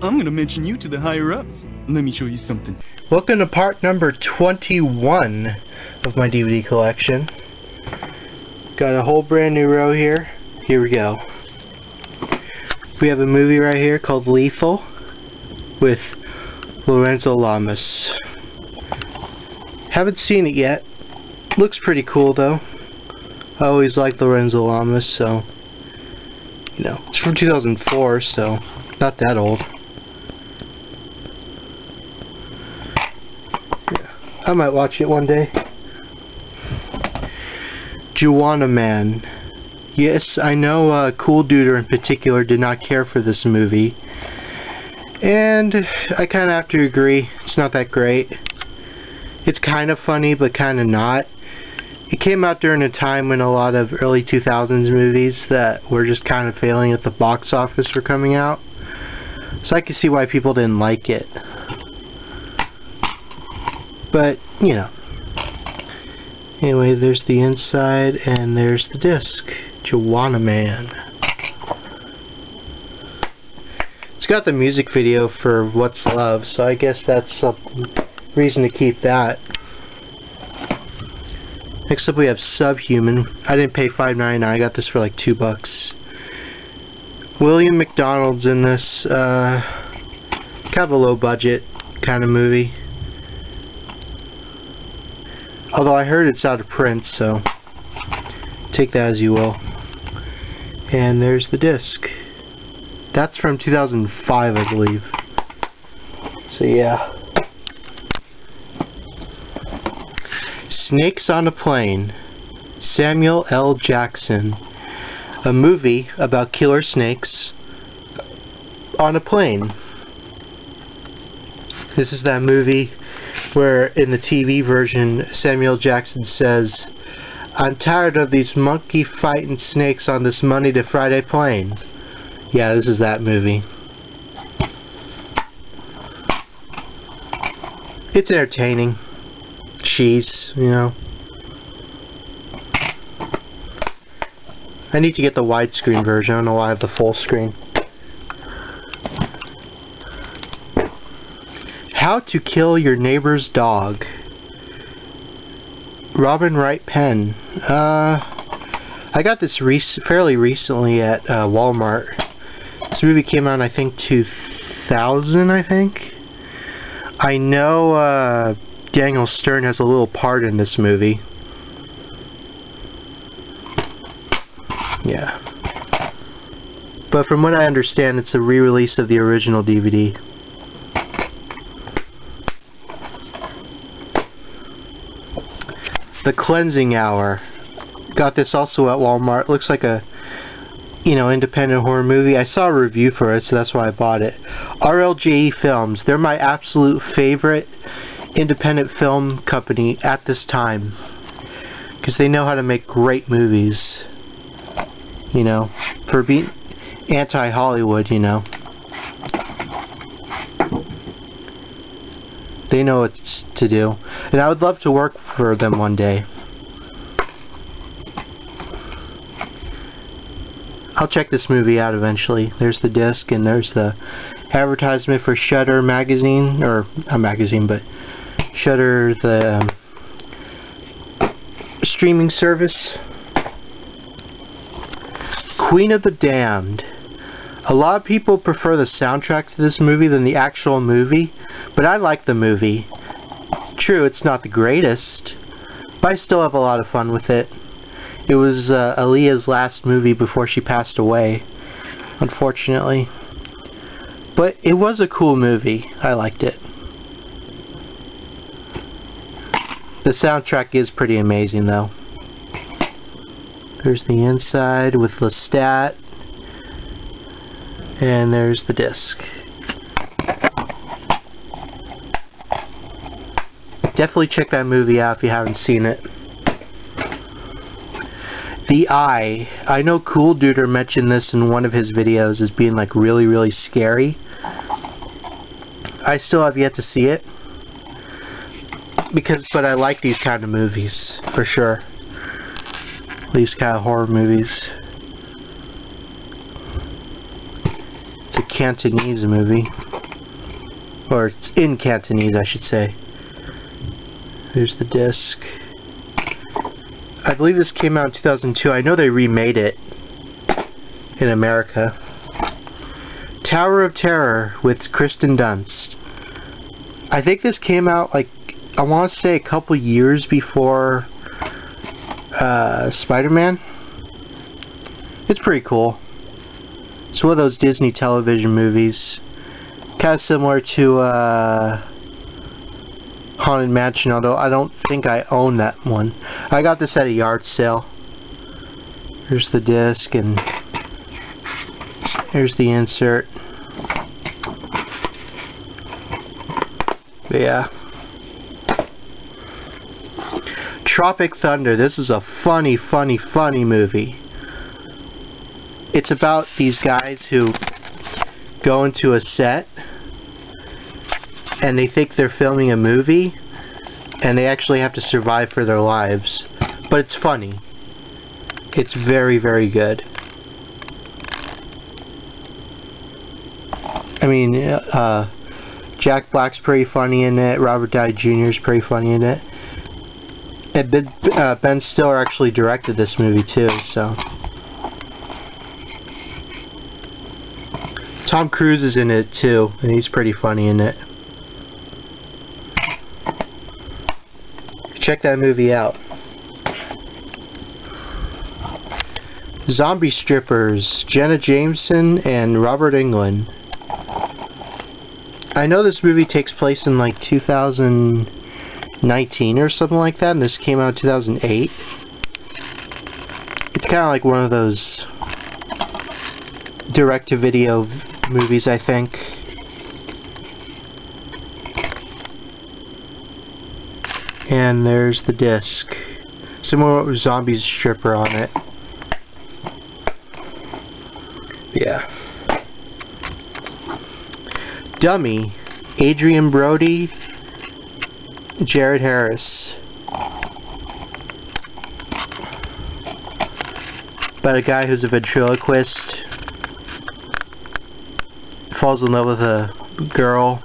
I'm gonna mention you to the higher-ups. Let me show you something. Welcome to part number 21 of my DVD collection. Got a whole brand new row here. Here we go. We have a movie right here called Lethal with Lorenzo Lamas. Haven't seen it yet. Looks pretty cool though. I always liked Lorenzo Lamas, so you know, it's from 2004, so not that old. Yeah, I might watch it one day. Juwanna Man. Yes, I know Cool Duder in particular did not care for this movie. And I kind of have to agree, it's not that great. It's kind of funny, but kind of not. It came out during a time when a lot of early 2000s movies that were just kind of failing at the box office were coming out. So I can see why people didn't like it. But, you know. Anyway, there's the inside and there's the disc. Juwanna Man. It's got the music video for What's Love, so I guess that's a reason to keep that. Next up we have Subhuman. I didn't pay $5.99, I got this for like $2. William McDonald's in this, kind of a low budget kind of movie. Although I heard it's out of print, so take that as you will. And there's the disc. That's from 2005, I believe. So yeah. Snakes on a Plane. Samuel L. Jackson. A movie about killer snakes on a plane. This is that movie where in the TV version Samuel Jackson says, "I'm tired of these monkey fighting snakes on this Monday to Friday plane." Yeah, this is that movie. It's entertaining. Cheese, you know. I need to get the widescreen version. I don't know why I have the full screen. How to Kill Your Neighbor's Dog. Robin Wright Penn. I got this fairly recently at Walmart. This movie came out, I think, 2000, I think. I know Daniel Stern has a little part in this movie. Yeah. But from what I understand, it's a re-release of the original DVD. The Cleansing Hour. Got this also at Walmart. Looks like a, you know, independent horror movie. I saw a review for it, so that's why I bought it. RLJE Films. They're my absolute favorite independent film company at this time. Because they know how to make great movies. You know, for being anti-Hollywood, you know. They know what to do. And I would love to work for them one day. I'll check this movie out eventually. There's the disc and there's the advertisement for Shudder magazine, or not magazine, but Shudder, the streaming service. Queen of the Damned. A lot of people prefer the soundtrack to this movie than the actual movie, but I like the movie. True, it's not the greatest, but I still have a lot of fun with it. It was Aaliyah's last movie before she passed away, unfortunately. But it was a cool movie. I liked it. The soundtrack is pretty amazing, though. There's the inside with Lestat. And there's the disc. Definitely check that movie out if you haven't seen it. The Eye. I know Cool Duder mentioned this in one of his videos as being like really, really scary. I still have yet to see it. But I like these kind of movies, for sure. These kind of horror movies. It's a Cantonese movie. Or it's in Cantonese, I should say. There's the disc. I believe this came out in 2002. I know they remade it in America. Tower of Terror with Kristen Dunst. I think this came out, like, I want to say a couple years before Spider-Man. It's pretty cool. It's one of those Disney television movies. Kind of similar to Haunted Mansion, although I don't think I own that one. I got this at a yard sale. Here's the disc, and here's the insert. But yeah. Tropic Thunder. This is a funny movie. It's about these guys who go into a set and they think they're filming a movie and they actually have to survive for their lives. But it's funny. It's very good. I mean, Jack Black's pretty funny in it. Robert Downey Jr. is pretty funny in it. And Ben Stiller actually directed this movie too, so. Tom Cruise is in it too, and he's pretty funny in it. Check that movie out. Zombie Strippers, Jenna Jameson and Robert Englund. I know this movie takes place in like 2019 or something like that, and this came out in 2008. It's kind of like one of those direct-to-video movies, I think. And there's the disc. Similar with Zombie Stripper on it. Yeah. Dummy, Adrian, Brody, Jared Harris. About a guy who's a ventriloquist, falls in love with a girl.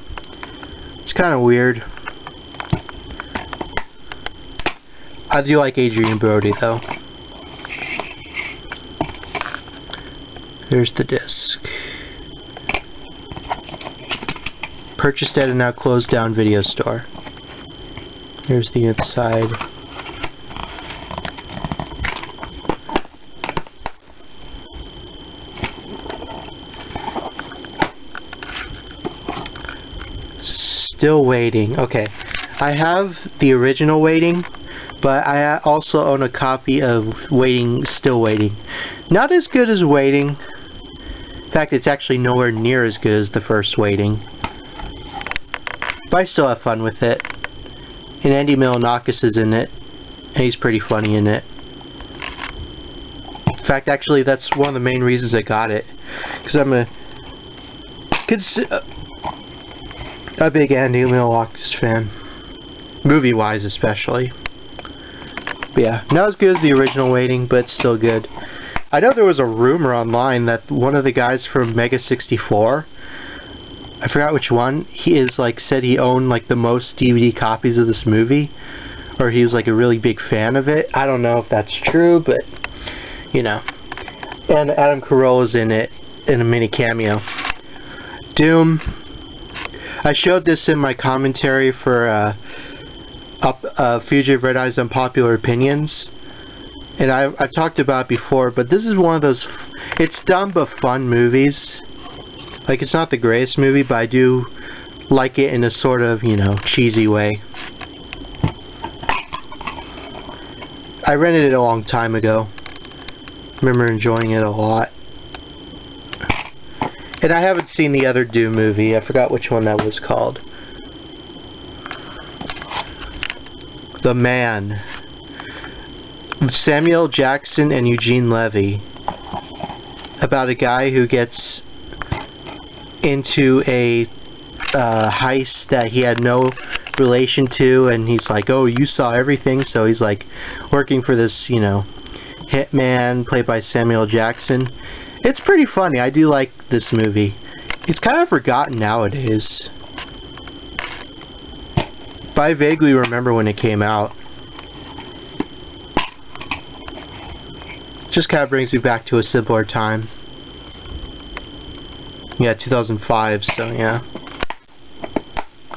It's kind of weird. I do like Adrian Brody though. Here's the disc. Purchased at a now closed down video store. Here's the inside. Still Waiting. Okay, I have the original Waiting, but I also own a copy of Still Waiting. Not as good as Waiting. In fact, it's actually nowhere near as good as the first Waiting. But I still have fun with it. And Andy Milonakis is in it, and he's pretty funny in it. In fact, actually, that's one of the main reasons I got it, because I'm a big Andy Milonakis fan, movie-wise especially. But yeah, not as good as the original Waiting, but still good. I know there was a rumor online that one of the guys from Mega 64, I forgot which one, he is like said he owned like the most DVD copies of this movie, or he was like a really big fan of it. I don't know if that's true, but you know. And Adam Carolla's in it in a mini cameo. Doom. I showed this in my commentary for Fugitive Red Eye's Unpopular Opinions, and I've talked about it before, but this is one of those, it's dumb but fun movies. Like, it's not the greatest movie, but I do like it in a sort of, you know, cheesy way. I rented it a long time ago. Remember enjoying it a lot. And I haven't seen the other Doom movie. I forgot which one that was called. The Man. Samuel Jackson and Eugene Levy. About a guy who gets into a heist that he had no relation to, and he's like, oh, you saw everything, so he's like working for this, you know, hitman played by Samuel Jackson. It's pretty funny. I do like this movie. It's kind of forgotten nowadays. But I vaguely remember when it came out. Just kind of brings me back to a simpler time. Yeah, 2005, so yeah.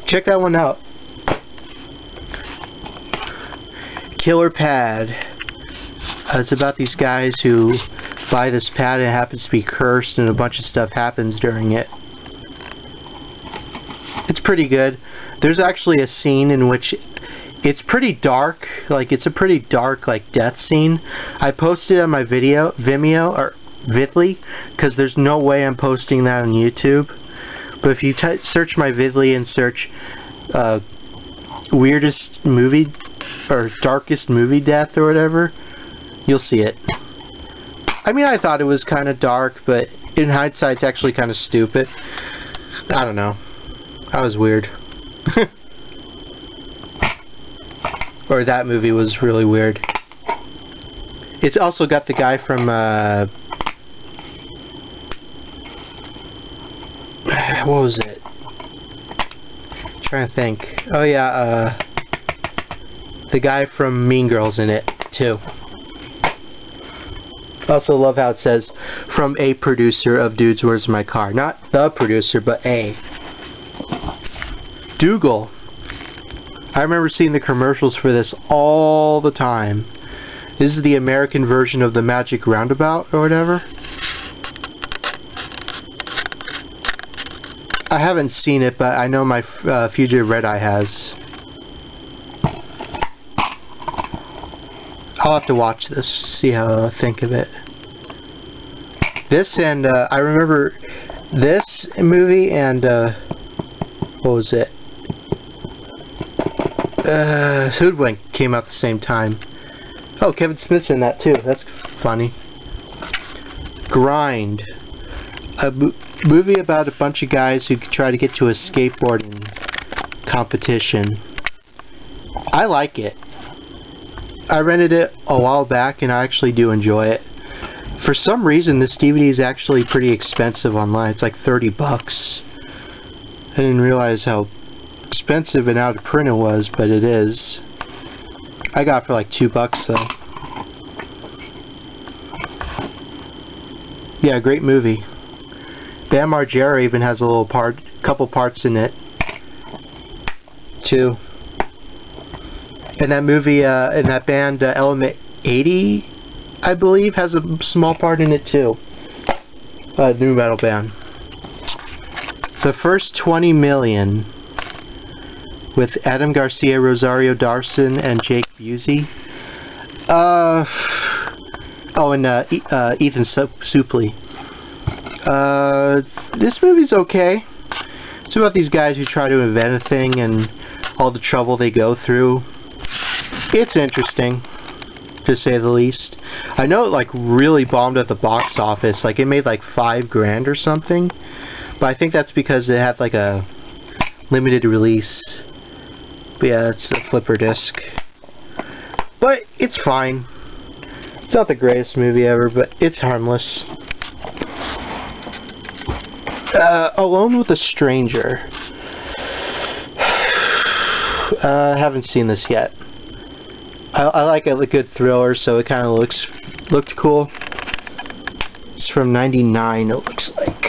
Check that one out. Killer Pad. It's about these guys who buy this pad and it happens to be cursed and a bunch of stuff happens during it. It's pretty good. There's actually a scene in which it's pretty dark, like it's a pretty dark like death scene. I posted it on my Vimeo or Vidly, because there's no way I'm posting that on YouTube. But if you search my Vidly and search weirdest movie or darkest movie death or whatever, you'll see it. I mean, I thought it was kind of dark, but in hindsight it's actually kind of stupid. I don't know. That was weird. Or that movie was really weird. It's also got the guy from what was it? I'm trying to think. Oh yeah, the guy from Mean Girls in it too. Also love how it says from a producer of Dudes Where's My Car. Not the producer, but a. Dougal. I remember seeing the commercials for this all the time. This is the American version of the Magic Roundabout or whatever. I haven't seen it, but I know my Fugitive Red Eye has. I'll have to watch this, see how I think of it. This and I remember this movie and what was it? Hoodwink came out the same time. Oh, Kevin Smith's in that too. That's funny. Grind. A movie about a bunch of guys who try to get to a skateboarding competition. I like it. I rented it a while back and I actually do enjoy it. For some reason this DVD is actually pretty expensive online. It's like 30 bucks. I didn't realize how expensive and out of print it was, but it is. I got it for like $2 though. Yeah, great movie. Bam Margera even has a little couple parts in it too. And that movie, in that band, Element 80, I believe, has a small part in it too. New metal band. The First 20 Million with Adam Garcia, Rosario Dawson, and Jake Busey. Oh, and Ethan Suplee. This movie's okay. It's about these guys who try to invent a thing and all the trouble they go through. It's interesting, to say the least. I know it like really bombed at the box office. Like it made like $5,000 or something. But I think that's because it had like a limited release. But yeah, it's a flipper disc. But it's fine. It's not the greatest movie ever, but it's harmless. Alone with a Stranger. I haven't seen this yet. I like a good thriller, so it kind of looked cool. It's from '99, it looks like.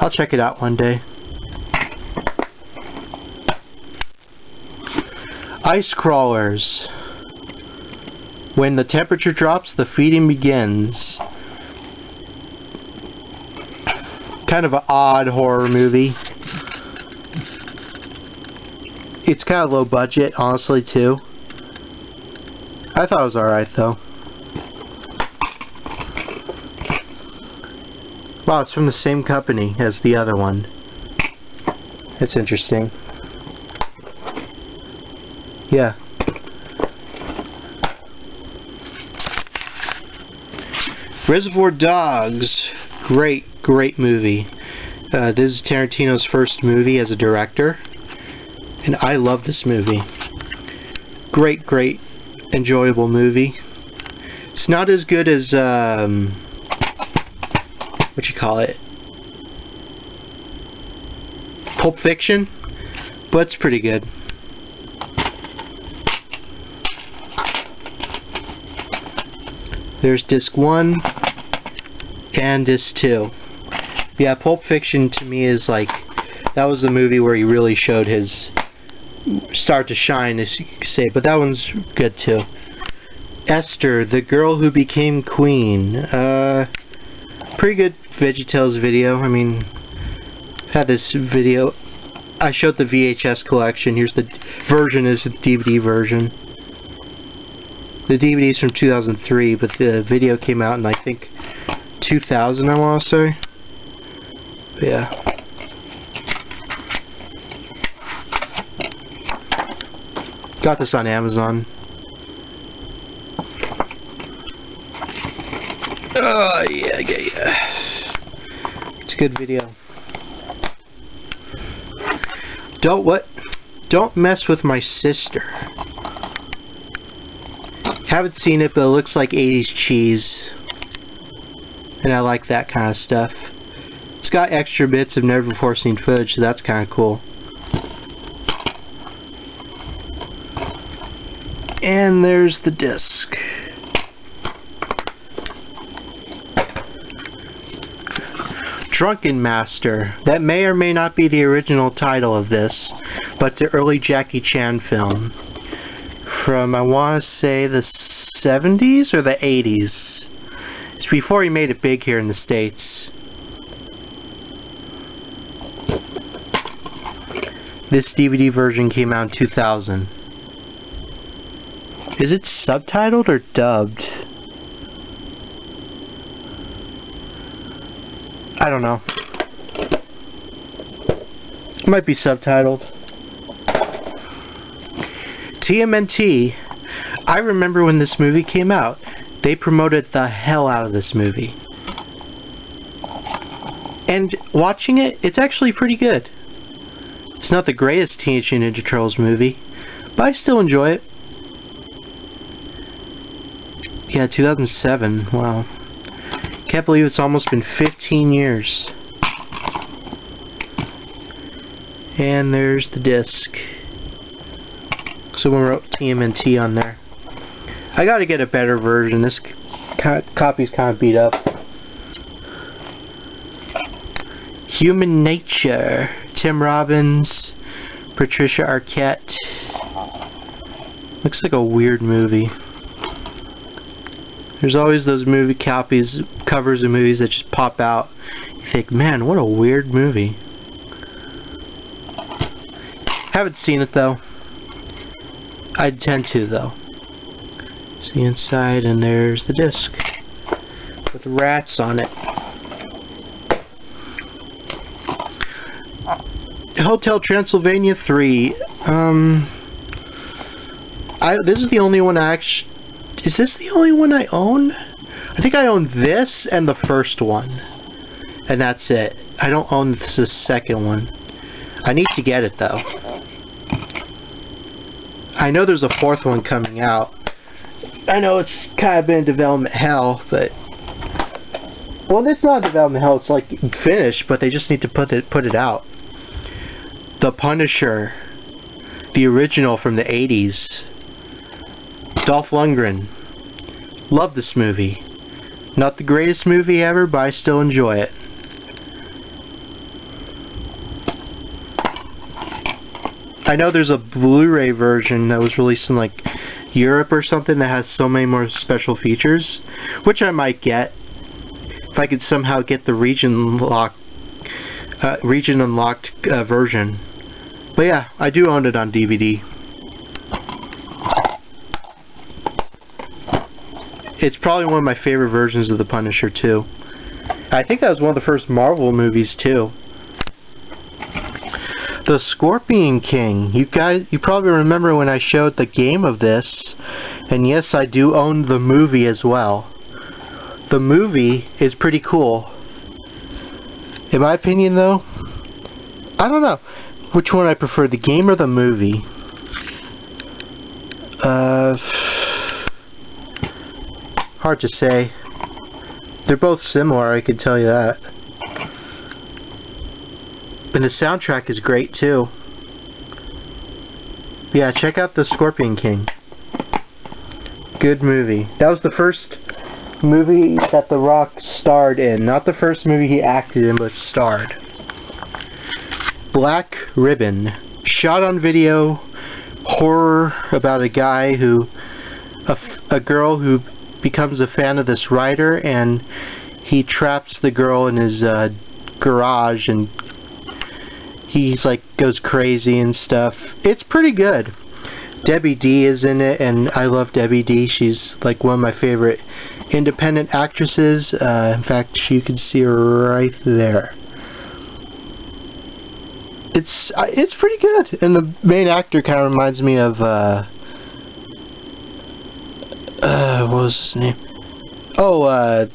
I'll check it out one day. Ice Crawlers. When the temperature drops, the feeding begins. Kind of an odd horror movie. It's kind of low budget, honestly, too. I thought it was alright, though. Wow, it's from the same company as the other one. It's interesting. Yeah. Reservoir Dogs. Great movie. This is Tarantino's first movie as a director. And I love this movie. Great, enjoyable movie. It's not as good as, what you call it? Pulp Fiction, but it's pretty good. There's disc 1 and disc 2. Yeah, Pulp Fiction to me is like, that was the movie where he really showed his start to shine, as you could say, but that one's good too. Esther, the girl who became queen. Pretty good VeggieTales video. I mean, had this video. I showed the VHS collection. Here's the version, is the DVD version. The DVD's from 2003, but the video came out in, I think, 2000, I want to say. But yeah. Got this on Amazon. Oh, yeah. It's a good video. Don't mess with my sister. Haven't seen it, but it looks like 80s cheese. And I like that kind of stuff. It's got extra bits of never before seen footage, so that's kind of cool. And there's the disc. Drunken Master. That may or may not be the original title of this, but it's an early Jackie Chan film. From, I want to say, the 70s or the 80s. It's before he made it big here in the States. This DVD version came out in 2000. Is it subtitled or dubbed? I don't know. It might be subtitled. TMNT, I remember when this movie came out, they promoted the hell out of this movie. And watching it, it's actually pretty good. It's not the greatest Teenage Mutant Ninja Turtles movie, but I still enjoy it. Yeah, 2007, wow. Can't believe it's almost been 15 years. And there's the disc. Someone wrote TMNT on there. I gotta get a better version. This copy's kind of beat up. Human Nature. Tim Robbins. Patricia Arquette. Looks like a weird movie. There's always those movie covers of movies that just pop out. You think, man, what a weird movie. Haven't seen it though. I intend to though. See inside, and there's the disc with rats on it. Hotel Transylvania 3. This is the only one I actually. Is this the only one I own? I think I own this and the first one. And that's it. I don't own the second one. I need to get it though. I know there's a fourth one coming out. I know it's kind of been in development hell, but... Well, it's not development hell, it's like finished, but they just need to put it out. The Punisher. The original from the 80s. Dolph Lundgren. Love this movie. Not the greatest movie ever, but I still enjoy it. I know there's a Blu-ray version that was released in like Europe or something that has so many more special features, which I might get if I could somehow get the region unlocked version. But yeah, I do own it on DVD. It's probably one of my favorite versions of The Punisher too. I think that was one of the first Marvel movies too. The Scorpion King. You probably remember when I showed the game of this, and yes, I do own the movie as well. The movie is pretty cool. In my opinion though, I don't know which one I prefer, the game or the movie. Hard to say. They're both similar, I can tell you that. And the soundtrack is great too. Yeah, check out The Scorpion King. Good movie. That was the first movie that The Rock starred in. Not the first movie he acted in, but starred. Black Ribbon. Shot on video horror about a guy who... a girl who becomes a fan of this writer, and he traps the girl in his garage, and he's like goes crazy and stuff. It's pretty good. Debbie D is in it, and I love Debbie D. She's like one of my favorite independent actresses. In fact, you can see her right there. It's pretty good, and the main actor kind of reminds me of what was his name? Oh,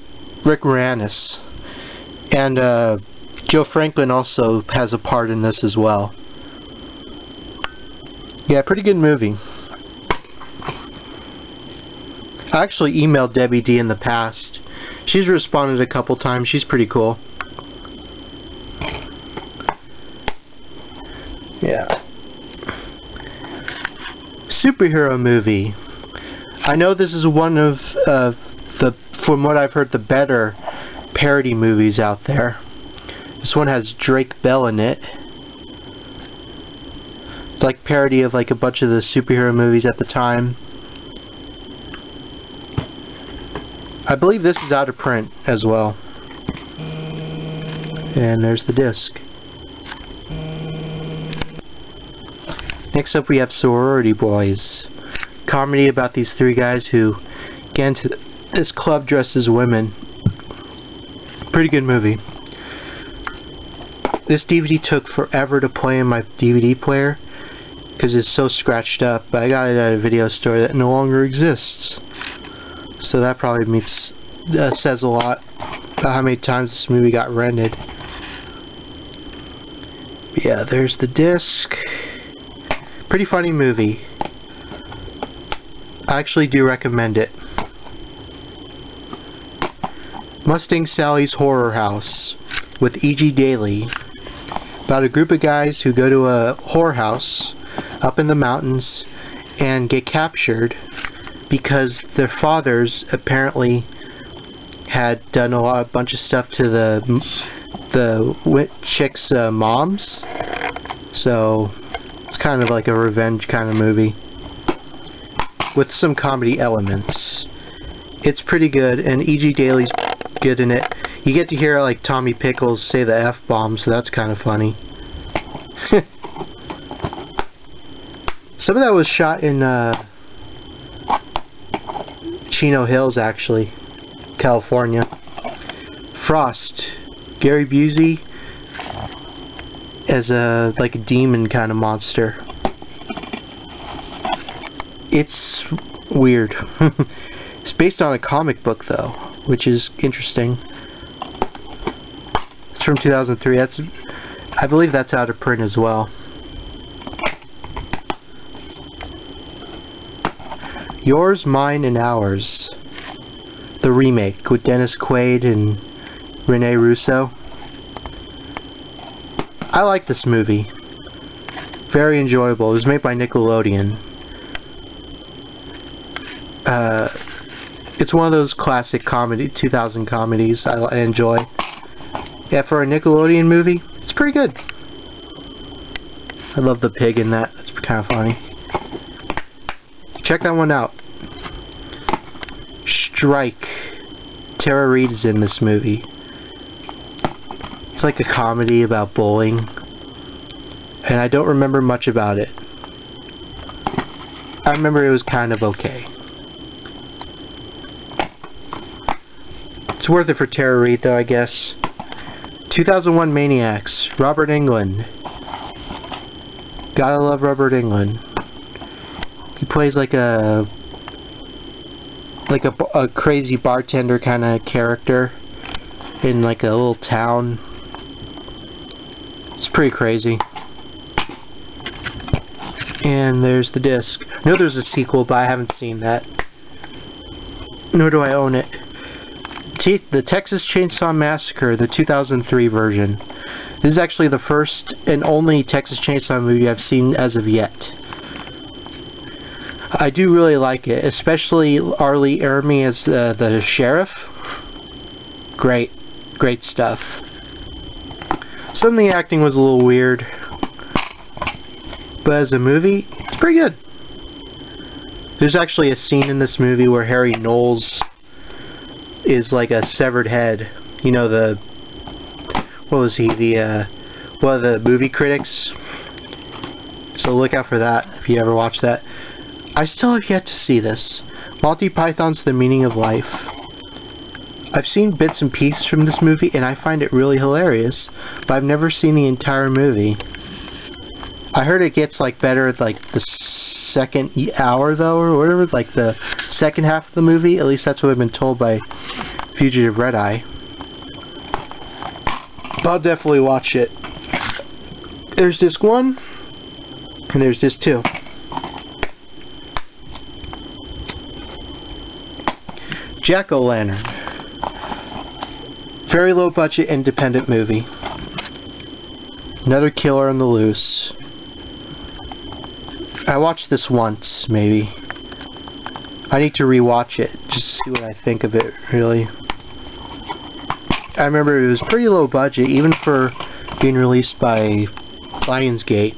Rick Moranis. And Joe Franklin also has a part in this as well. Yeah, pretty good movie. I actually emailed Debbie D in the past. She's responded a couple times. She's pretty cool. Yeah. Superhero movie. I know this is one of from what I've heard, the better parody movies out there. This one has Drake Bell in it. It's like parody of like a bunch of the superhero movies at the time. I believe this is out of print as well. And there's the disc. Next up we have Sorority Boys. Comedy about these three guys who get into this club dressed as women. Pretty good movie. This DVD took forever to play in my DVD player because it's so scratched up, but I got it at a video store that no longer exists. So that probably says a lot about how many times this movie got rented. But yeah, there's the disc. Pretty funny movie. I actually do recommend it. Mustang Sally's Horror House with E.G. Daily. About a group of guys who go to a horror house up in the mountains and get captured because their fathers apparently had done a bunch of stuff to the chicks' moms. So it's kind of like a revenge kind of movie with some comedy elements. It's pretty good, and E.G. Daly's good in it. You get to hear like Tommy Pickles say the F-bomb, so that's kind of funny. Some of that was shot in Chino Hills, actually, California. Frost. Gary Busey as a like a demon kind of monster. It's weird. It's based on a comic book though, which is interesting. It's from 2003. I believe that's out of print as well. Yours, Mine, and Ours. The remake with Dennis Quaid and Rene Russo. I like this movie. Very enjoyable. It was made by Nickelodeon. It's one of those classic 2000 comedies I enjoy. Yeah, for a Nickelodeon movie, it's pretty good. I love the pig in that. It's kind of funny. Check that one out. Strike. Tara Reid is in this movie. It's like a comedy about bowling, and I don't remember much about it. I remember it was kind of okay. It's worth it for Tara Reid though, I guess. 2001 Maniacs. Robert Englund. Gotta love Robert Englund. He plays like a crazy bartender kind of character in like a little town. It's pretty crazy. And there's the disc. I know there's a sequel, but I haven't seen that. Nor do I own it. The Texas Chainsaw Massacre, the 2003 version. This is actually the first and only Texas Chainsaw movie I've seen as of yet. I do really like it, especially R. Lee Ermey as the sheriff. Great stuff. Some of the acting was a little weird, but as a movie, it's pretty good. There's actually a scene in this movie where Harry Knowles is like a severed head. You know, what was he? One of the movie critics. So look out for that if you ever watch that. I still have yet to see this. Monty Python's The Meaning of Life. I've seen bits and pieces from this movie and I find it really hilarious, but I've never seen the entire movie. I heard it gets like better at like the second hour though, or whatever, like the second half of the movie. At least that's what I've been told by Fugitive Red Eye. I'll definitely watch it. There's disc 1 and there's disc 2. Jackolantern. Very low budget independent movie. Another killer on the loose. I watched this once, maybe. I need to rewatch it just to see what I think of it, really. I remember it was pretty low budget, even for being released by Lionsgate.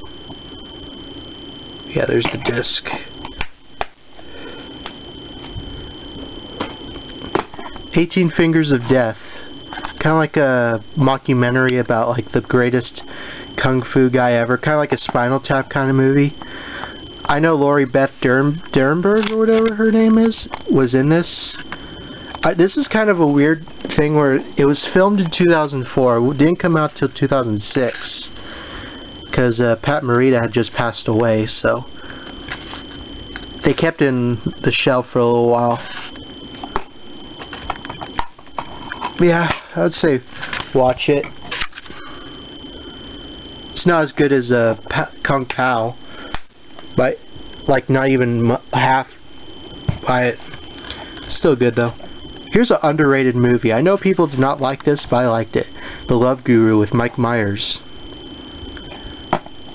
Yeah, there's the disc. 18 Fingers of Death. Kind of like a mockumentary about like the greatest kung fu guy ever. Kind of like a Spinal Tap kind of movie. I know Lori Beth Dernberg, or whatever her name is, was in this. This is kind of a weird thing where it was filmed in 2004. It didn't come out till 2006. Because Pat Morita had just passed away, so they kept it in the shelf for a little while. Yeah, I would say watch it. It's not as good as Kung Pao, but like not even half by it. It's still good though. Here's an underrated movie. I know people do not like this, but I liked it. The Love Guru with Mike Myers.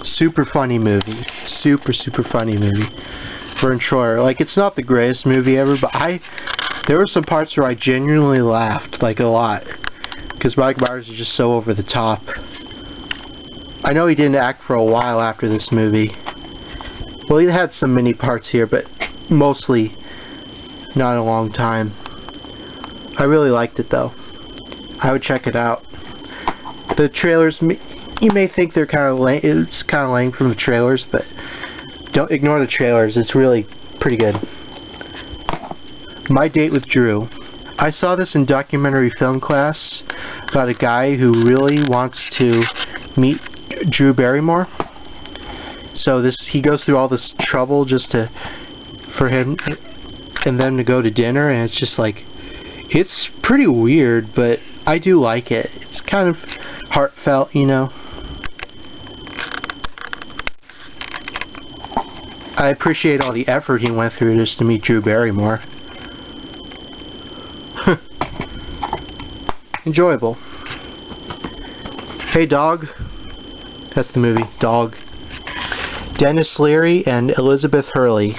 Super funny movie. Super funny movie. Vern Troyer. Like, it's not the greatest movie ever, but there were some parts where I genuinely laughed, like a lot. Because Mike Myers is just so over the top. I know he didn't act for a while after this movie. Well, he had some mini parts here, but mostly not in a long time. I really liked it though. I would check it out. The trailers, you may think they're kind of lame. It's kind of lame from the trailers, but don't ignore the trailers. It's really pretty good. My Date with Drew. I saw this in documentary film class about a guy who really wants to meet Drew Barrymore. So he goes through all this trouble just for him and them to go to dinner, and it's just like, it's pretty weird, but I do like it. It's kind of heartfelt, you know. I appreciate all the effort he went through just to meet Drew Barrymore. Enjoyable. Hey Dog. That's the movie, Dog. Dennis Leary and Elizabeth Hurley.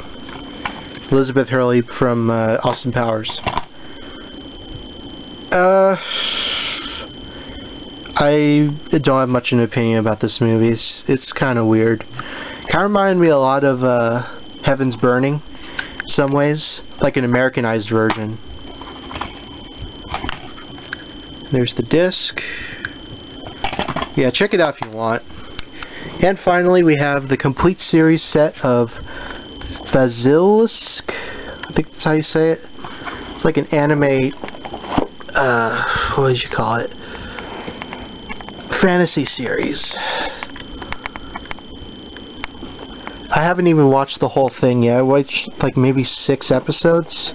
Elizabeth Hurley from Austin Powers. I don't have much of an opinion about this movie. It's kind of weird. Kind of reminded me a lot of Heaven's Burning in some ways, like an Americanized version. There's the disc. Yeah, check it out if you want. And finally, we have the complete series set of Basilisk. I think that's how you say it. It's like an anime, what would you call it? Fantasy series. I haven't even watched the whole thing yet. I watched like maybe 6 episodes.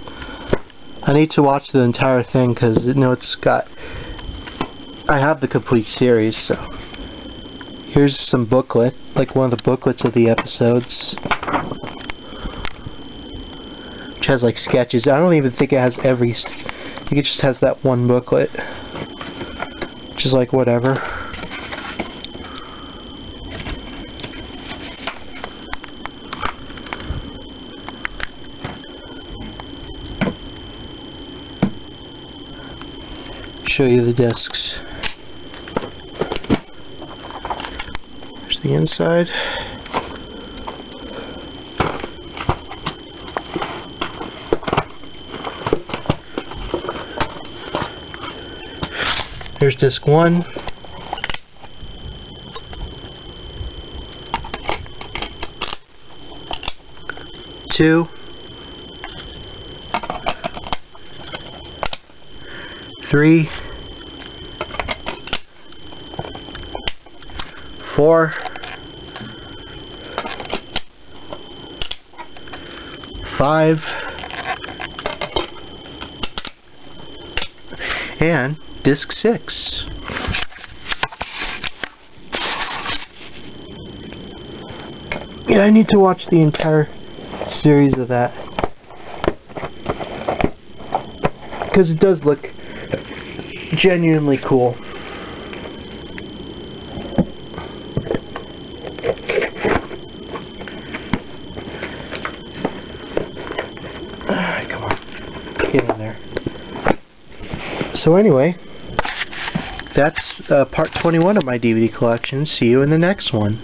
I need to watch the entire thing because you know I have the complete series. So here's some booklet, like one of the booklets of the episodes, which has like sketches. I don't even think it has I think it just has that one booklet, which is like whatever. show you the discs. There's the inside. Here's disc 1. Two. 3. 4. 5. And disc 6. Yeah, I need to watch the entire series of that, because it does look genuinely cool. Come on, get in there. So anyway, that's part 21 of my DVD collection. See you in the next one.